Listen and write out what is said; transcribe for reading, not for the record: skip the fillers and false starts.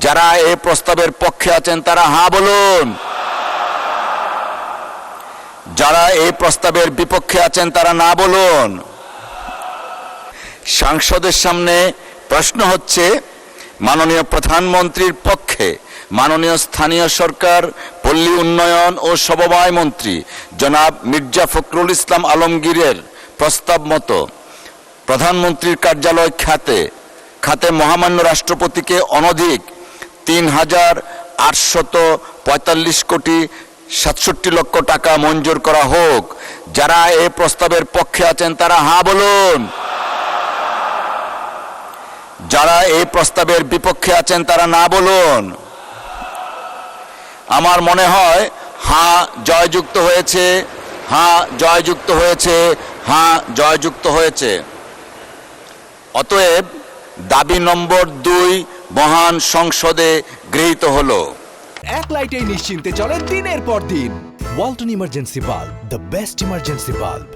যারা এই প্রস্তাবের পক্ষে আছেন তারা হ্যাঁ বলুন। যারা এই প্রস্তাবের বিপক্ষে আছেন তারা না বলুন। সাংসদের সামনে প্রশ্ন হচ্ছে, মাননীয় প্রধানমন্ত্রীর পক্ষে মাননীয় স্থানীয় সরকার, পল্লী উন্নয়ন ও সমবায় মন্ত্রী জনাব মির্জা ফখরুল ইসলাম আলমগীরের প্রস্তাব মতো প্রধানমন্ত্রীর কার্যালয় খাতে মহামান্য রাষ্ট্রপতিকে অনধিক ৩,৮৪৫ কোটি ৬৭ লক্ষ টাকা মঞ্জুর করা হোক। যারা এই প্রস্তাবের পক্ষে আছেন তারা হ্যাঁ বলুন। যারা এই প্রস্তাবের বিপক্ষে আছেন তারা না বলুন। আমার মনে হয় হ্যাঁ জয়যুক্ত হয়েছে, হ্যাঁ জয়যুক্ত হয়েছে, হ্যাঁ জয়যুক্ত হয়েছে। অতএব দাবি নম্বর 2 মহান সংসদে গৃহীত হলো। এক লাইটেই নিশ্চিন্তে চলে দিনের পর দিন। Walton emergency bulb, the best emergency bulb.